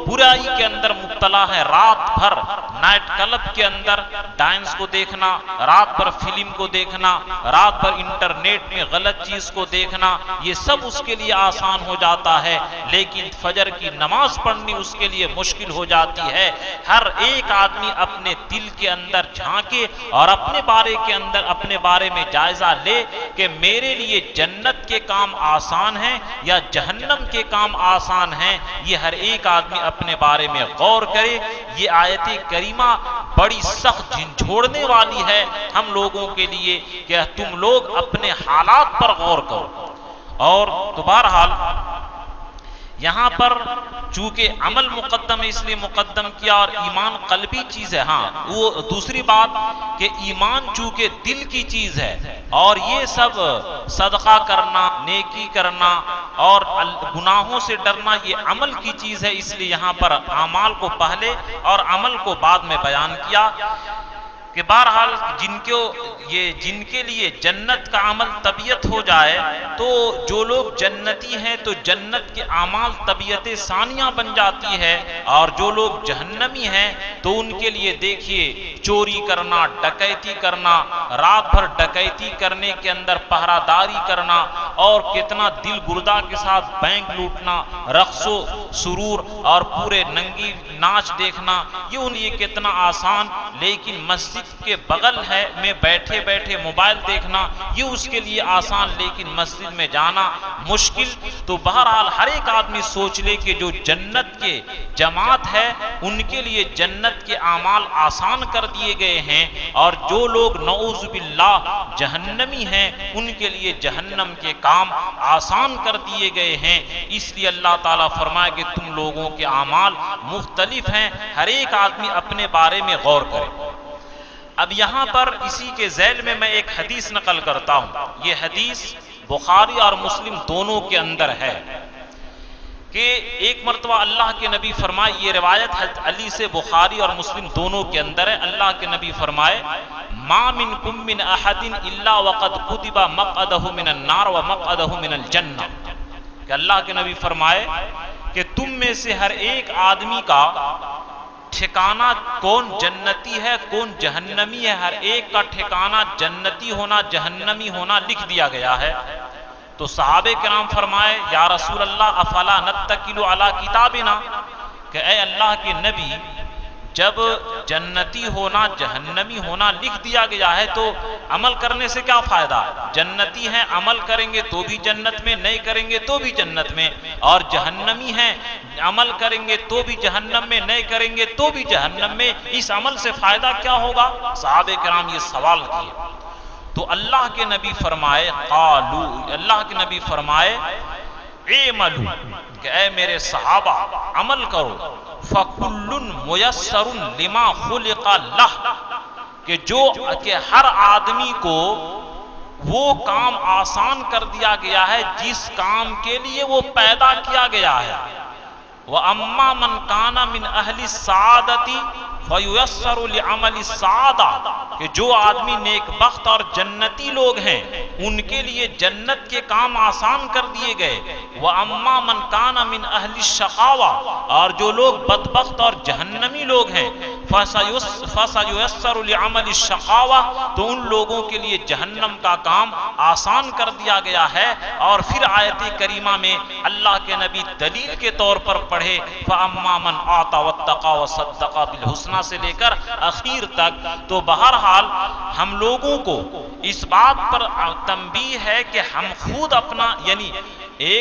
برائی کے اندر مبتلا ہے، رات بھر نائٹ کلب کے اندر ڈانس کو دیکھنا، رات بھر فلم کو دیکھنا، رات بھر انٹرنیٹ میں غلط چیز کو دیکھنا، یہ سب اس کے لیے آسان ہو جاتا ہے، لیکن فجر کی نماز پڑھنی اس کے لیے مشکل ہو جاتی ہے۔ ہر ایک آدمی اپنے دل کے اندر جھانکے اور اپنے بارے کے اندر اپنے بارے میں جائزہ لے کہ میرے لیے جنت کے کام آسان ہیں یا جہنم کے کام آسان ہیں۔ یہ ہر ایک آدمی اپنے بارے میں غور کرے۔ یہ آیت کریمہ بڑی سخت جھنجھوڑنے والی ہے ہم لوگوں کے لیے کہ تم لوگ اپنے حالات پر غور کرو۔ اور تو بہرحال یہاں پر چونکہ عمل مقدم ہے اس لیے مقدم کیا، اور ایمان قلبی چیز ہے. ہاں وہ دوسری بات کہ ایمان چونکہ دل کی چیز ہے، اور یہ سب صدقہ کرنا، نیکی کرنا اور گناہوں سے ڈرنا یہ عمل کی چیز ہے، اس لیے یہاں پر اعمال کو پہلے اور عمل کو بعد میں بیان کیا. کہ بہرحال جن کے لیے جنت کا عمل طبیعت ہو جائے، تو جو لوگ جنتی ہیں تو جنت کے اعمال طبیعت ثانیہ بن جاتی ہے، اور جو لوگ جہنمی ہیں تو ان کے لیے دیکھیے چوری کرنا، ڈکیتی کرنا، رات بھر ڈکیتی کرنے کے اندر پہرہ داری کرنا، اور کتنا دل گردہ کے ساتھ بینک لوٹنا، رقص و سرور اور پورے ننگی ناچ دیکھنا، یہ ان لیے کتنا آسان. لیکن مسجد کے بغل ہے میں بیٹھے بیٹھے موبائل دیکھنا یہ اس کے لیے آسان، لیکن مسجد میں جانا مشکل. تو بہرحال ہر ایک آدمی سوچ لے کہ جو جنت کے جماعت ہے ان کے لیے جنت کے اعمال آسان کر دیے گئے ہیں، اور جو لوگ نعوذ باللہ جہنمی ہیں ان کے لیے جہنم کے کام آسان کر دیے گئے ہیں. اس لیے اللہ تعالیٰ فرمائے کہ تم لوگوں کے اعمال مختلف ہیں، ہر ایک آدمی اپنے بارے میں غور کرے. اب یہاں پر اسی کے ذیل میں ایک حدیث نقل کرتا ہوں. یہ حدیث بخاری اور مسلم دونوں کے اندر ہے کہ ایک مرتبہ اللہ کے نبی فرمائے، یہ روایت حضرت علی سے بخاری اور مسلم دونوں کے اندر ہے. اللہ کے نبی فرمائے ما منکم من احد الا وقد كتب مقعده من النار ومقعده من الجنہ. کہ اللہ کے نبی فرمائے کہ تم میں سے ہر ایک آدمی کا ٹھکانہ کون جنتی ہے کون جہنمی ہے، ہر ایک کا ٹھکانہ جنتی ہونا جہنمی ہونا لکھ دیا گیا ہے. تو صحابہ کرام فرمائے یا رسول اللہ افلا نتکل علی کتابنا، کہ اے اللہ کے نبی جب جنتی ہونا جہنمی ہونا لکھ دیا گیا ہے تو عمل کرنے سے کیا فائدہ؟ جنتی ہیں عمل کریں گے تو بھی جنت میں، نہیں کریں گے تو بھی جنت میں، اور جہنمی ہیں عمل کریں گے تو بھی جہنم میں، نہیں کریں گے تو بھی جہنم میں. اس عمل سے فائدہ کیا ہوگا؟ صحابہ کرام یہ سوال کیے. تو اللہ کے نبی فرمائے قالو، اللہ کے نبی فرمائے اعملوا، کہ اے میرے صحابہ عمل کرو، فَكُلٌّ مُيَسَّرٌ لِمَا خُلِقَ لَهُ، کہ ہر آدمی کو وہ کام آسان کر دیا گیا ہے جس کام کے لیے وہ پیدا کیا گیا ہے. وَأَمَّا مَنْ كَانَ مِنْ أَهْلِ السَّعَادَةِ فَيُيَسَّرُ لِعَمَلِ السَّعَادَةِ، کہ جو آدمی نیک بخت اور جنتی لوگ ہیں ان کے لیے جنت کے کام آسان کر دیے گئے. وَأَمَّا مَنْ كَانَ مِنْ أَهْلِ الشَّقَاوَةِ، اور جو لوگ بدبخت اور جہنمی لوگ ہیں فَسَيُيَسَّرُ لِعَمَلِ الشَّقَاوَةِ، تو ان لوگوں کے لیے جہنم کا کام آسان کر دیا گیا ہے. اور پھر آیت کریمہ میں اللہ کے نبی دلیل کے طور پر پڑھے فَأَمَّا مَنْ آتَى وَاتَّقَى وَصَدَّقَ بِالْحُسْنَى سے لے کر اخیر تک. تو بہرحال ہم لوگوں کو اس بات پر تنبیہ ہے کہ ہم خود اپنا یعنی یہ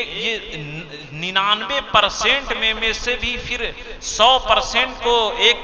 99% میں سے بھی پھر 100% کو ایک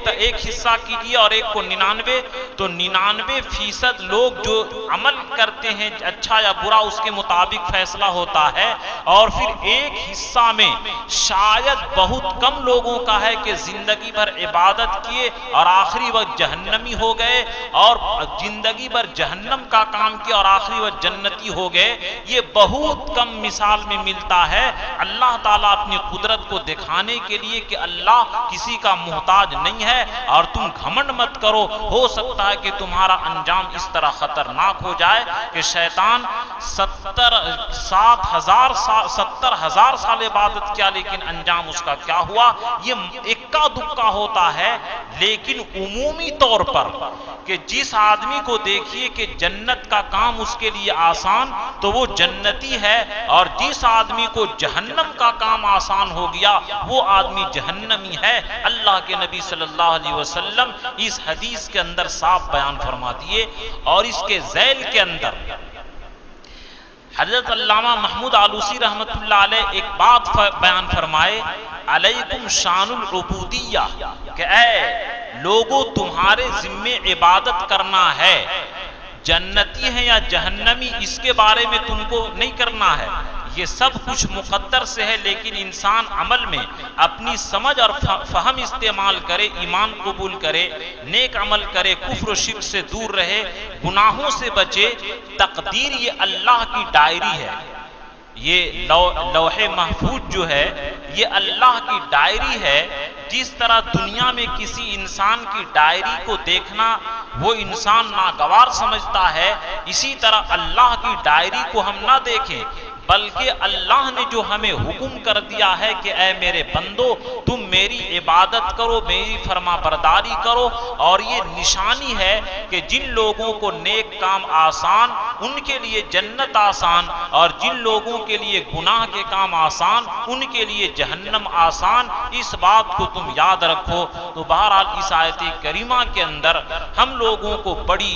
حصہ کیجیے اور ایک کو 99، تو 99% لوگ جو عمل کرتے ہیں اچھا یا برا اس کے مطابق فیصلہ ہوتا ہے، اور پھر ایک حصہ میں شاید بہت کم لوگوں کا ہے کہ زندگی بھر عبادت کیے اور آخری وقت جہنمی ہو گئے، اور زندگی بھر جہنم کا کام کیا اور آخری وقت جنتی ہو گئے. یہ بہت کم مثال میں ملتا ہے. اللہ تعالیٰ اپنی قدرت کو دکھانے کے لیے کہ اللہ کسی کا محتاج نہیں ہے، اور تم گھمنڈ مت کرو. ہو سکتا ہے کہ تمہارا انجام اس طرح خطرناک ہو جائے کہ شیطان 70,000 سال عبادت کیا لیکن انجام اس کا کیا ہوا؟ یہ اکا دکا ہوتا ہے. لیکن عمومی طور پر کہ جس آدمی کو دیکھیے کہ جنت کا کام اس کے لیے آسان تو وہ جنتی ہے، اور جس آدمی کو جہنم کا کام آسان ہو گیا وہ آدمی جہنمی ہے. اللہ کے نبی صلی اللہ علیہ وسلم اس حدیث کے اندر صاف بیان فرما دیے. اور اس کے ذیل کے اندر حضرت علامہ محمود آلوسی رحمۃ اللہ علیہ ایک بات بیان فرمائے، علیکم شان العبودیہ، کہ اے لوگوں تمہارے ذمے عبادت کرنا ہے. جنتی ہیں یا جہنمی اس کے بارے میں تم کو نہیں کرنا ہے. یہ سب کچھ مقدر سے ہے، لیکن انسان عمل میں اپنی سمجھ اور فہم استعمال کرے، ایمان قبول کرے، نیک عمل کرے، کفر و شرک سے دور رہے، گناہوں سے بچے۔ تقدیر یہ اللہ کی ڈائری ہے، یہ لوح محفوظ جو ہے یہ اللہ کی ڈائری ہے۔ جس طرح دنیا میں کسی انسان کی ڈائری کو دیکھنا وہ انسان ناگوار سمجھتا ہے، اسی طرح اللہ کی ڈائری کو ہم نہ دیکھیں، بلکہ اللہ نے جو ہمیں حکم کر دیا ہے کہ اے میرے بندو تم میری عبادت کرو، میری فرما برداری کرو، اور یہ نشانی ہے کہ جن لوگوں کو نیک کام آسان ان کے لیے جنت آسان، اور جن لوگوں کے لیے گناہ کے کام آسان ان کے لیے جہنم آسان۔ اس بات کو تم یاد رکھو۔ تو بہرحال اس آیت کریمہ کے اندر ہم لوگوں کو بڑی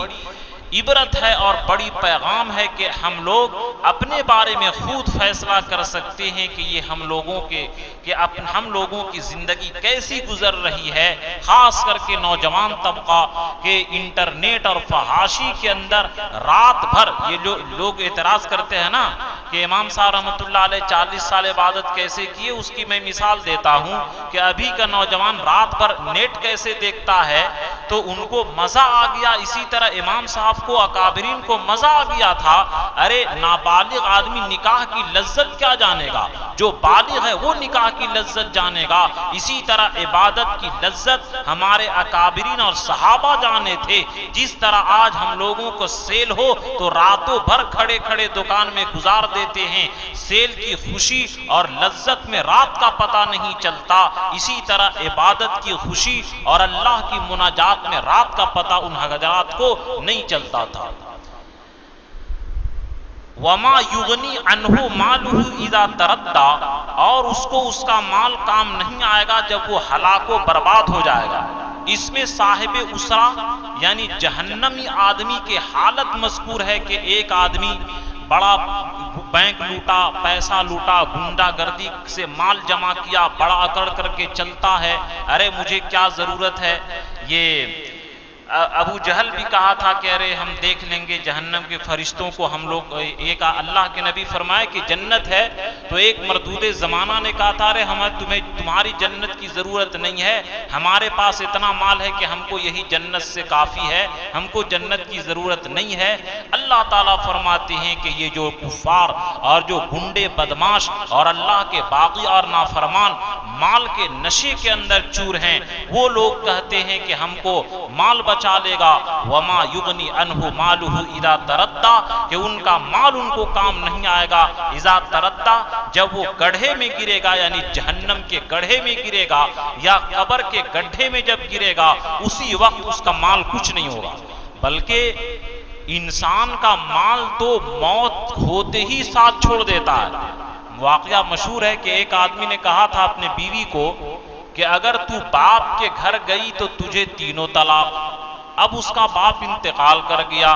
عبرت ہے اور بڑی پیغام ہے کہ ہم لوگ اپنے بارے میں خود فیصلہ کر سکتے ہیں کہ یہ ہم لوگوں کی زندگی کیسی گزر رہی ہے، خاص کر کے نوجوان طبقہ کے انٹرنیٹ اور فحاشی کے اندر رات بھر۔ یہ لوگ اعتراض کرتے ہیں نا کہ امام صاحب رحمۃ اللہ علیہ 40 سال عبادت کیسے کیے، اس کی میں مثال دیتا ہوں کہ ابھی کا نوجوان رات بھر نیٹ کیسے دیکھتا ہے، تو ان کو مزہ آ گیا۔ اسی طرح امام صاحب کو، اکابرین کو مزہ آ گیا تھا۔ ارے نابالغ آدمی نکاح کی لذت کیا جانے گا، جو بالغ ہے وہ نکاح کی لذت جانے گا۔ اسی طرح عبادت کی لذت ہمارے اکابرین اور صحابہ جانے تھے۔ جس طرح آج ہم لوگوں کو سیل ہو تو راتوں بھر کھڑے کھڑے دکان میں گزار دیتے ہیں، سیل کی خوشی اور لذت میں رات کا پتہ نہیں چلتا۔ اسی طرح عبادت کی خوشی اور اللہ کی مناجات میں رات کا پتہ ان حضرات کو نہیں چلتا تھا۔ وما یغنی عنہ مالہ اذا تردی، اور اس کو اس کا مال کام نہیں آئے گا جب وہ ہلاک و برباد ہو جائے گا۔ اس میں صاحب اسرا یعنی جہنمی آدمی کی حالت مذکور ہے کہ ایک آدمی بڑا بینک لوٹا، پیسہ لوٹا، گنڈا گردی سے مال جمع کیا، بڑا اکڑ کر کے چلتا ہے، ارے مجھے کیا ضرورت ہے۔ یہ ابو جہل بھی کہا تھا کہ ارے ہم دیکھ لیں گے جہنم کے فرشتوں کو ہم لوگ۔ ایک اللہ کے نبی فرمائے کہ جنت ہے، تو ایک مردود زمانہ نے کہا تھا ارے تمہاری جنت کی ضرورت نہیں ہے، ہمارے پاس اتنا مال ہے کہ ہم کو یہی جنت سے کافی ہے، ہم کو جنت کی ضرورت نہیں ہے۔ اللہ تعالیٰ فرماتے ہیں کہ یہ جو کفار اور جو گنڈے بدماش اور اللہ کے باغی اور نافرمان مال کے نشے کے اندر چور ہیں، وہ لوگ کہتے ہیں کہ ہم کو مال بچا لے گا۔ وما یغنی عنہ مالہ اذا تردی، کہ ان کا مال ان کو کام نہیں آئے گا۔ اذا تردی، جب وہ گڑھے میں گرے گا، یعنی جہنم کے گڑھے میں گرے گا یا قبر کے گڈھے میں جب گرے گا، اسی وقت اس کا مال کچھ نہیں ہوگا۔ بلکہ انسان کا مال تو موت ہوتے ہی ساتھ چھوڑ دیتا ہے۔ واقعہ مشہور ہے کہ ایک آدمی نے کہا تھا اپنے بیوی کو کہ اگر تو باپ کے گھر گئی تو تجھے تینوں طلاق۔ اب اس کا باپ انتقال کر گیا،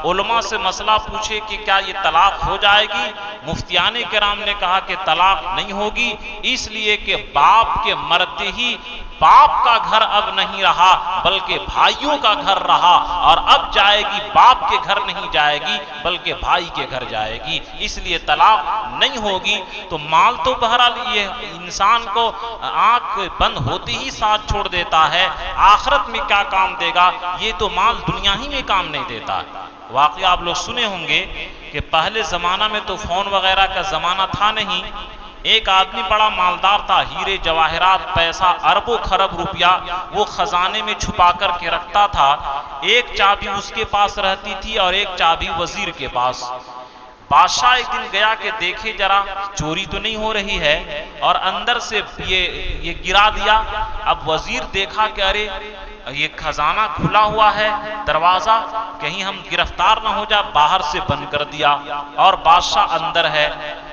علماء سے مسئلہ پوچھے کہ کیا یہ طلاق ہو جائے گی؟ مفتیان کرام نے کہا کہ طلاق نہیں ہوگی، اس لیے کہ باپ کے مرتے ہی باپ کا گھر اب نہیں رہا بلکہ بھائیوں کا گھر رہا، اور اب جائے گی باپ کے گھر نہیں جائے گی بلکہ بھائی کے گھر جائے گی، اس لیے طلاق نہیں ہوگی۔ تو مال تو بہرحال یہ انسان کو آنکھ بند ہوتے ہی ساتھ چھوڑ دیتا ہے، آخرت میں کیا کام دے گا؟ یہ تو مال دنیا ہی میں کام نہیں دیتا۔ واقعہ آپ لوگ سنے ہوں گے کہ پہلے زمانہ میں تو فون وغیرہ کا زمانہ تھا نہیں، ایک آدمی بڑا مالدار تھا، ہیرے جواہرات، پیسہ اربوں خرب روپیہ وہ خزانے میں چھپا کر کے رکھتا تھا۔ ایک چابی اس کے پاس رہتی تھی اور ایک چابی وزیر کے پاس۔ بادشاہ ایک دن گیا کہ دیکھے ذرا چوری تو نہیں ہو رہی ہے، اور اندر سے یہ گرا دیا۔ اب وزیر دیکھا کہ ارے یہ خزانہ کھلا ہوا ہے، دروازہ کہیں ہم گرفتار نہ ہو جائے، باہر سے بند کر دیا، اور بادشاہ اندر ہے۔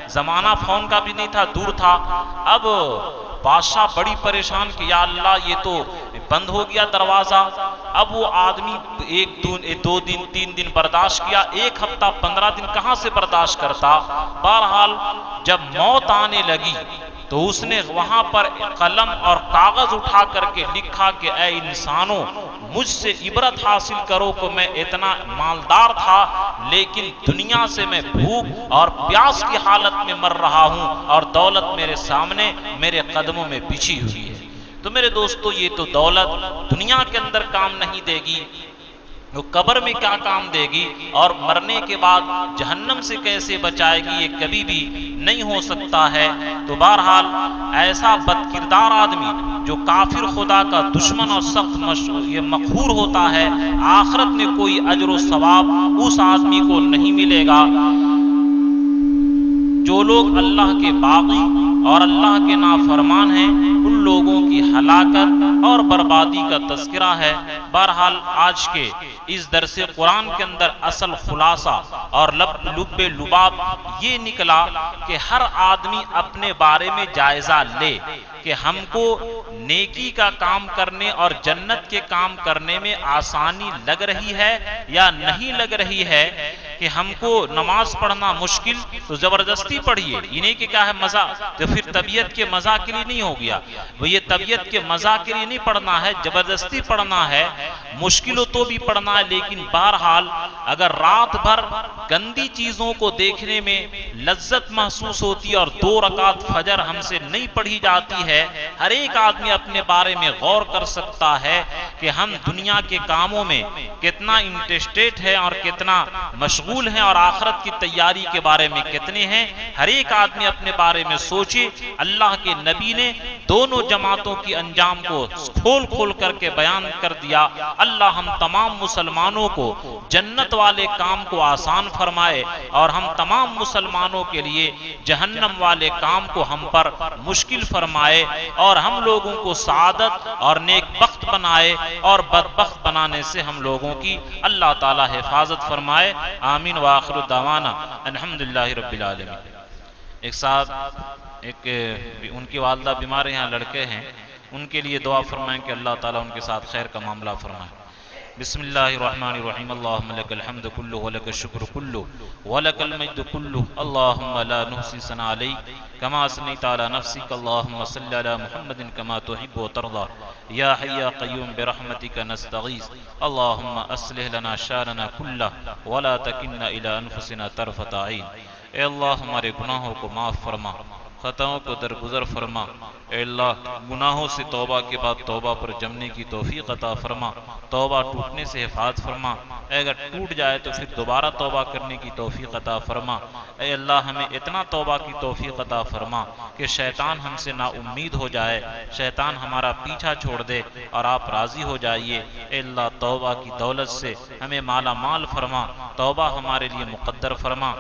زمانہ فون کا بھی نہیں تھا، دور تھا۔ اب بادشاہ بڑی پریشان کہ یا اللہ یہ تو بند ہو گیا دروازہ۔ اب وہ آدمی دو دن 3 دن برداشت کیا، 1 ہفتہ 15 دن کہاں سے برداشت کرتا۔ بہرحال جب موت آنے لگی تو اس نے وہاں پر قلم اور کاغذ اٹھا کر کے لکھا کہ اے انسانوں، مجھ سے عبرت حاصل کرو کہ میں اتنا مالدار تھا لیکن دنیا سے میں بھوک اور پیاس کی حالت میں مر رہا ہوں اور دولت میرے سامنے میرے قدموں میں بچھی ہوئی ہے۔ تو میرے دوستو، یہ تو دولت دنیا کے اندر کام نہیں دے گی، وہ قبر میں کیا کام دے گی، اور مرنے کے بعد جہنم سے کیسے بچائے گی، یہ کبھی بھی نہیں ہو سکتا ہے۔ تو بہرحال ایسا بد کردار آدمی جو کافر خدا کا دشمن اور سخت یہ مقہور ہوتا ہے، آخرت میں کوئی اجر و ثواب اس آدمی کو نہیں ملے گا۔ جو لوگ اللہ کے باغی اور اللہ کے نافرمان ہیں، ان لوگوں کی ہلاکت اور بربادی کا تذکرہ ہے۔ بہرحال آج کے اس درس قرآن کے اندر اصل خلاصہ اور لب لباب یہ نکلا کہ ہر آدمی اپنے بارے میں جائزہ لے کہ ہم کو نیکی کا کام کرنے اور جنت کے کام کرنے میں آسانی لگ رہی ہے یا نہیں لگ رہی ہے۔ کہ ہم کو نماز پڑھنا مشکل تو زبردستی پڑھیے، یہ نہیں کہ کیا ہے مزہ، تو پھر طبیعت کے مزہ کے لیے نہیں ہو گیا، وہ یہ طبیعت کے مزہ کے لیے نہیں پڑھنا ہے، زبردستی پڑھنا ہے، مشکل ہو تو بھی پڑھنا ہے۔ لیکن بہرحال اگر رات بھر گندی چیزوں کو دیکھنے میں لذت محسوس ہوتی ہے اور 2 رکعت فجر ہم سے نہیں پڑھی جاتی ہے، ہر ایک آدمی اپنے بارے میں غور کر سکتا ہے کہ ہم دنیا کے کاموں میں کتنا انٹرسٹیڈ ہے اور کتنا مشغول ہیں اور آخرت کی تیاری کے بارے میں کتنے ہیں۔ ہر ایک آدمی اپنے بارے میں سوچے۔ اللہ کے نبی نے دونوں جماعتوں کی انجام کو کھول کھول کر کے بیان کر دیا۔ اللہ ہم تمام مسلمانوں کو جنت والے کام کو آسان فرمائے اور ہم تمام مسلمانوں کے لیے جہنم والے کام کو ہم پر مشکل فرمائے اور ہم لوگوں کو سعادت اور نیک بخت بنائے اور بدبخت بنانے سے ہم لوگوں کی اللہ تعالی حفاظت فرمائے۔ آمین وآخر دعوانا الحمدللہ رب العالمین۔ ایک صاحب ان کی والدہ بیمار ہیں، یہاں لڑکے ہیں، ان کے لیے دعا فرمائیں کہ اللہ تعالیٰ ان کے ساتھ خیر کا معاملہ فرمائے۔ بسم اللہ الرحمن الرحیم۔ اللہم لک الحمد کلہ ولک الشکر کلہ ولک المجد کلہ، اللہم لا نحصی ثناء علیک کما اثنیت علی نفسک، اللہم صلی علی محمد کما تحب وترضى، یا حی یا قیوم برحمتک نستغیث، اللہم اصلح لنا شاننا کلہ ولا تکلنا الی انفسنا طرفۃ عین۔ اے اللہ ہمارے گناہوں کو معاف فرما، خطاؤں کو درگزر فرما۔ اے اللہ گناہوں سے توبہ کے بعد توبہ پر جمنے کی توفیق عطا فرما، توبہ ٹوٹنے سے حفاظت فرما، اگر ٹوٹ جائے تو پھر دوبارہ توبہ کرنے کی توفیق عطا فرما۔ اے اللہ ہمیں اتنا توبہ کی توفیق عطا فرما کہ شیطان ہم سے نا امید ہو جائے، شیطان ہمارا پیچھا چھوڑ دے اور آپ راضی ہو جائیے۔ اے اللہ توبہ کی دولت سے ہمیں مالا مال فرما، توبہ ہمارے لیے مقدر فرما۔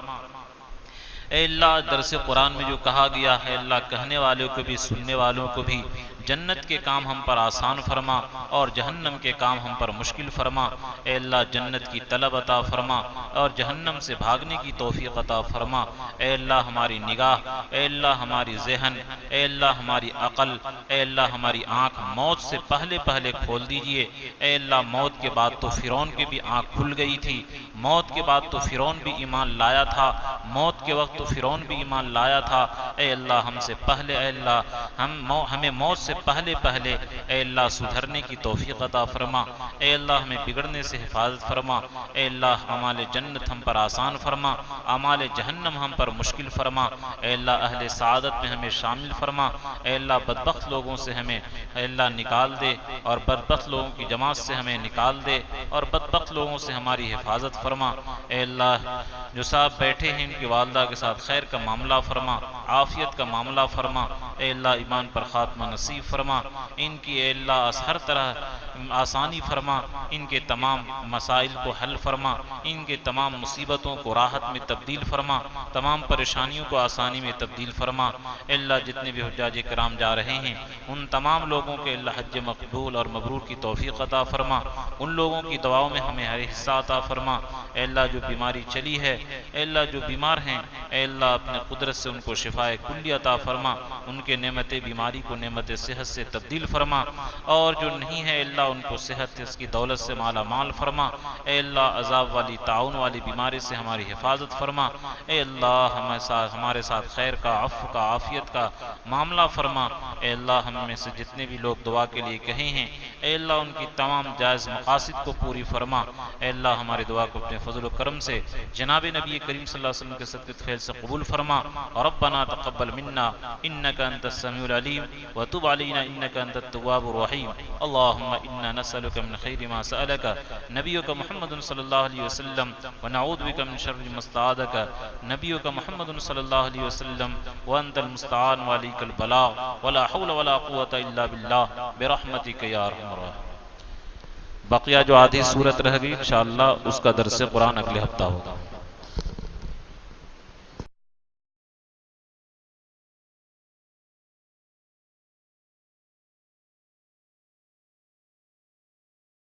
اے اللہ درس قرآن میں جو کہا گیا ہے، اللہ کہنے والوں کو بھی سننے والوں کو بھی جنت کے کام ہم پر آسان فرما اور جہنم کے کام ہم پر مشکل فرما۔ اے اللہ جنت کی طلب عطا فرما اور جہنم سے بھاگنے کی توفیق عطا فرما۔ اے اللہ ہماری نگاہ، اے اللہ ہماری ذہن، اے اللہ ہماری عقل، اے اللہ ہماری آنکھ موت سے پہلے پہلے کھول دیجئے۔ اے اللہ موت کے بعد تو فرعون کی بھی آنکھ کھل گئی تھی، موت کے بعد تو فرعون بھی ایمان لایا تھا، موت کے وقت تو فرعون بھی ایمان لایا تھا۔ اے اللہ ہم سے پہلے، اے اللہ ہمیں موت سے پہلے پہلے اے اللہ سدھرنے کی توفیق عطا فرما۔ اے اللہ ہمیں بگڑنے سے حفاظت فرما۔ اے اللہ اعمال جنت ہم پر آسان فرما، اعمال جہنم ہم پر مشکل فرما۔ اے اللہ اہل سعادت میں ہمیں شامل فرما۔ اے اللہ بدبخت لوگوں سے ہمیں اے اللہ نکال دے اور بدبخت لوگوں کی جماعت سے ہمیں نکال دے اور بدبخت لوگوں سے ہماری حفاظت فرما۔ اے اللہ جو صاحب بیٹھے ہیں ان کی والدہ کے ساتھ خیر کا معاملہ فرما، عافیت کا معاملہ فرما۔ اے اللہ ایمان پر خاتمہ نصیب فرما، ان کی اے اللہ ہر طرح آسانی فرما، ان کے تمام مسائل کو حل فرما، ان کے تمام مصیبتوں کو راحت میں تبدیل فرما، تمام پریشانیوں کو آسانی میں تبدیل فرما۔ اے اللہ جتنے بھی حجاج کرام جا رہے ہیں ان تمام لوگوں کے اللہ حج مقبول اور مبرور کی توفیق عطا فرما، ان لوگوں کی دعاؤں میں ہمیں ہر حصہ عطا فرما۔ اے اللہ جو بیماری چلی ہے، اے اللہ جو بیمار ہیں، اے اللہ اپنے قدرت سے ان کو شفائے کلی عطا فرما، ان کے نعمت بیماری کو نعمت صحت سے تبدیل فرما، اور جو نہیں ہے اللہ ان کو صحت اس کی دولت سے مالا مال فرما۔ اے اللہ عذاب والی تعاون والی بیماری سے ہماری حفاظت فرما۔ اے اللہ ہمارے ساتھ خیر کا، عفو کا، عافیت کا معاملہ فرما۔ اے اللہ ہم میں سے جتنے بھی لوگ دعا کے لیے کہے ہیں، اے اللہ ان کی تمام جائز مقاصد کو پوری فرما۔ اے اللہ ہماری دعا کو اپنے فضل و کرم سے جناب نبی کریم صلی اللہ علیہ وسلم کے صدقے فیض سے قبول فرما۔ ربنا تقبل منا انك انت السميع العليم وتب علينا انك انت التواب الرحيم۔ اللهم انا نسألك من خير ما سألك نبيك محمد صلی اللہ علیہ وسلم ونعوذ بك من شر ما استعاذك نبيك محمد صلی اللہ علیہ وسلم وانت المستعان وعليك البلاغ ولا حول ولا قوة الا بالله برحمتك یا ارحم الراحمین۔ بقیہ جو آدھی صورت رہ گئی انشاءاللہ اس کا درس قرآن اگلے ہفتہ ہوگا۔